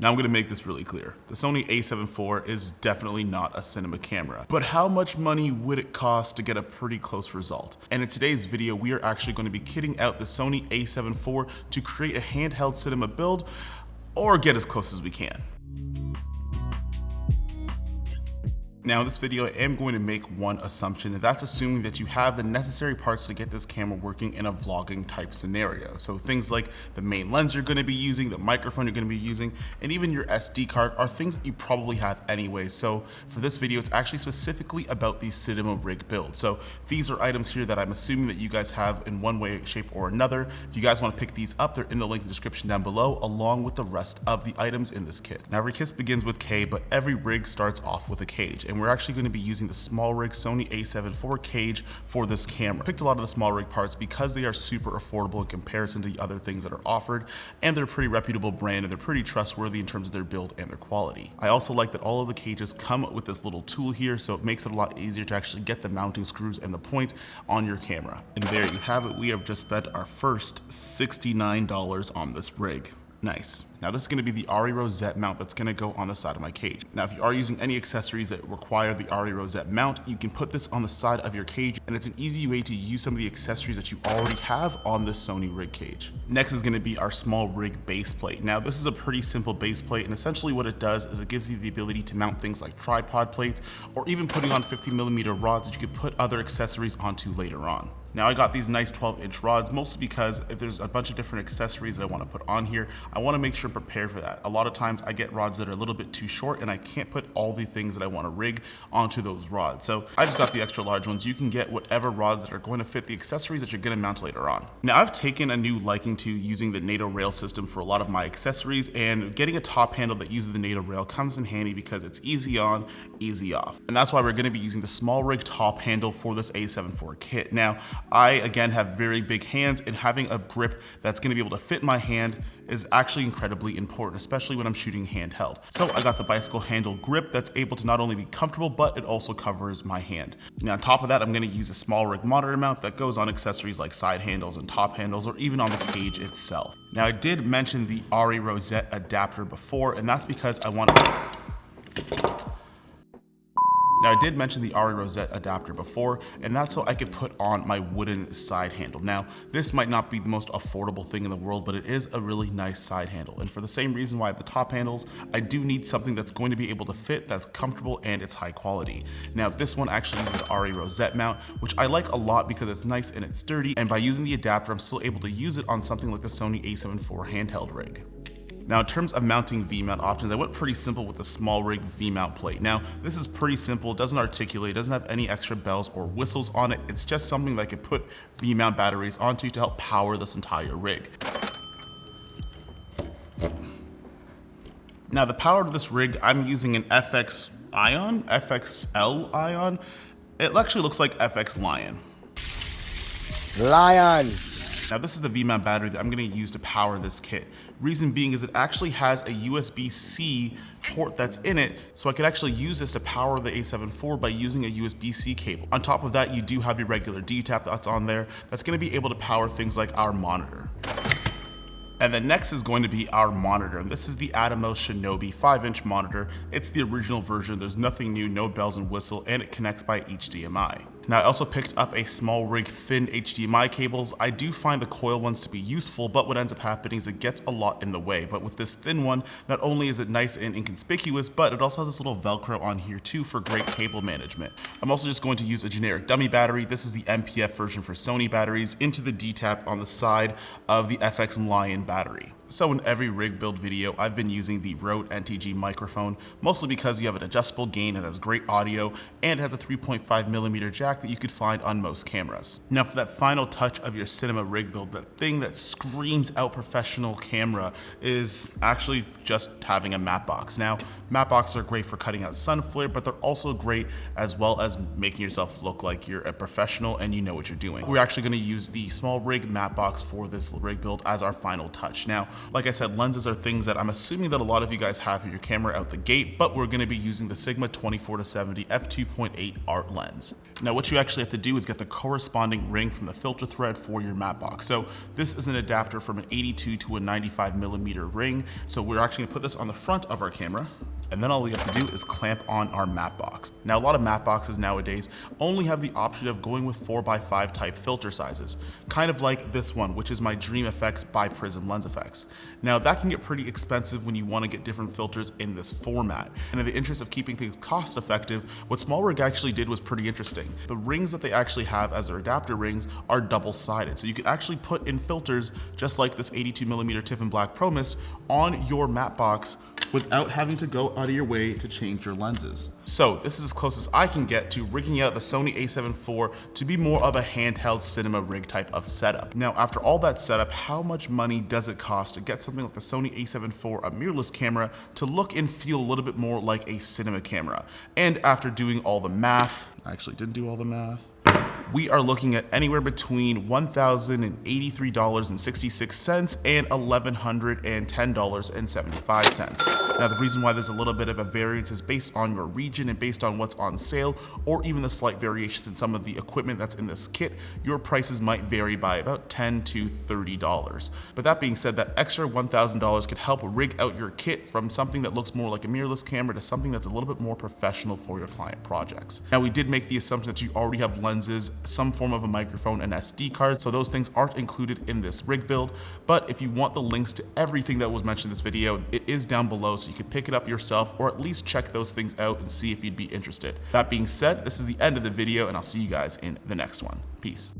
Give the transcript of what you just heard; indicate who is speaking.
Speaker 1: Now I'm gonna make this really clear. The Sony A7IV is definitely not a cinema camera, but how much money would it cost to get a pretty close result? And in today's video, we are actually going to be kitting out the Sony A7IV to create a handheld cinema build, or get as close as we can. Now in this video, I am going to make one assumption, and that's assuming that you have the necessary parts to get this camera working in a vlogging type scenario. So things like the main lens you're going to be using, the microphone you're going to be using, and even your SD card are things that you probably have anyway. So for this video, it's actually specifically about the cinema rig build. So these are items here that I'm assuming that you guys have in one way, shape, or another. If you guys want to pick these up, they're in the link in the description down below, along with the rest of the items in this kit. Now every kit begins with K, but every rig starts off with a cage. And we're actually going to be using the SMALLR Sony A7IV cage for this camera. I picked a lot of the SMALLR parts because they are super affordable in comparison to the other things that are offered, and they're a pretty reputable brand and they're pretty trustworthy in terms of their build and their quality. I also like that all of the cages come with this little tool here, so it makes it a lot easier to actually get the mounting screws and the points on your camera. And there you have it. We have just spent our first $69 on this rig. Nice. Now this is going to be the ARRI rosette mount that's going to go on the side of my cage. Now if you are using any accessories that require the ARRI rosette mount, you can put this on the side of your cage, and it's an easy way to use some of the accessories that you already have on this Sony rig cage. Next is going to be our small rig base plate. Now this is a pretty simple base plate, and essentially what it does is it gives you the ability to mount things like tripod plates, or even putting on 50mm rods that you could put other accessories onto later on. Now I got these nice 12-inch rods, mostly because if there's a bunch of different accessories that I want to put on here, I want to make sure I'm prepared for that. A lot of times I get rods that are a little bit too short and I can't put all the things that I want to rig onto those rods. So I just got the extra large ones. You can get whatever rods that are going to fit the accessories that you're going to mount later on. Now I've taken a new liking to using the NATO rail system for a lot of my accessories, and getting a top handle that uses the NATO rail comes in handy because it's easy on, easy off. And that's why we're going to be using the small rig top handle for this A7IV kit. Now, I, again, have very big hands, and having a grip that's gonna be able to fit my hand is actually incredibly important, especially when I'm shooting handheld. So I got the bicycle handle grip that's able to not only be comfortable, but it also covers my hand. Now on top of that, I'm gonna use a small rig monitor mount that goes on accessories like side handles and top handles, or even on the cage itself. Now I did mention the ARRI rosette adapter before, and that's because I wanted Now I did mention the ARRI rosette adapter before, and that's so I could put on my wooden side handle. Now, this might not be the most affordable thing in the world, but it is a really nice side handle. And for the same reason why I have the top handles, I do need something that's going to be able to fit, that's comfortable, and it's high quality. Now, this one actually uses the ARRI rosette mount, which I like a lot because it's nice and it's sturdy, and by using the adapter, I'm still able to use it on something like the Sony A7IV handheld rig. Now in terms of mounting V-mount options, I went pretty simple with the small rig V-mount plate. Now this is pretty simple, it doesn't articulate, it doesn't have any extra bells or whistles on it. It's just something that I could put V-mount batteries onto to help power this entire rig. Now the power to this rig, I'm using an FXL Ion. It actually looks like FX Lion. Now this is the V-mount battery that I'm gonna use to power this kit. Reason being is it actually has a USB-C port that's in it, so I could actually use this to power the A7IV by using a USB-C cable. On top of that, you do have your regular D-tap that's on there that's gonna be able to power things like our monitor. And then next is going to be our monitor, and this is the Atomos Shinobi 5-inch monitor. It's the original version, there's nothing new, no bells and whistle, and it connects by HDMI. Now I also picked up a small rig thin HDMI cables. I do find the coil ones to be useful, but what ends up happening is it gets a lot in the way. But with this thin one, not only is it nice and inconspicuous, but it also has this little Velcro on here too for great cable management. I'm also just going to use a generic dummy battery. This is the MPF version for Sony batteries into the D-tap on the side of the FX Lion battery. So in every rig build video, I've been using the Rode NTG microphone, mostly because you have an adjustable gain, it has great audio, and it has a 3.5mm jack that you could find on most cameras. Now for that final touch of your cinema rig build, that thing that screams out professional camera is actually just having a matte box. Now, matte boxes are great for cutting out sun flare, but they're also great as well as making yourself look like you're a professional and you know what you're doing. We're actually gonna use the small rig matte box for this rig build as our final touch. Now, Like I said, lenses are things that I'm assuming that a lot of you guys have in your camera out the gate, but we're gonna be using the Sigma 24-70 f2.8 art lens. Now what you actually have to do is get the corresponding ring from the filter thread for your matte box. So this is an adapter from an 82 to a 95mm ring. So we're actually gonna put this on the front of our camera, and then all we have to do is clamp on our matte box. Now a lot of matte boxes nowadays only have the option of going with 4x5 type filter sizes, kind of like this one, which is my Dream Effects by Prism Lens Effects. Now that can get pretty expensive when you want to get different filters in this format. And in the interest of keeping things cost effective, what SMALLR actually did was pretty interesting. The rings that they actually have as their adapter rings are double-sided. So you could actually put in filters just like this 82mm TIFFEN Black Pro Mist on your matte box without having to go out of your way to change your lenses. So this is as close as I can get to rigging out the Sony A7IV to be more of a handheld cinema rig type of setup. Now after all that setup, how much money does it cost to get something like the Sony A7IV, a mirrorless camera, to look and feel a little bit more like a cinema camera? And after doing all the math, I actually didn't do all the math, we are looking at anywhere between $1,083.66 and $1,110.75. Now the reason why there's a little bit of a variance is based on your region and based on what's on sale, or even the slight variations in some of the equipment that's in this kit. Your prices might vary by about $10 to $30. But that being said, that extra $1,000 could help rig out your kit from something that looks more like a mirrorless camera to something that's a little bit more professional for your client projects. Now we did make the assumption that you already have lenses, some form of a microphone, and SD card, so those things aren't included in this rig build. But if you want the links to everything that was mentioned in this video, it is down below, so you can pick it up yourself or at least check those things out and see if you'd be interested. That being said, this is the end of the video, and I'll see you guys in the next one. Peace.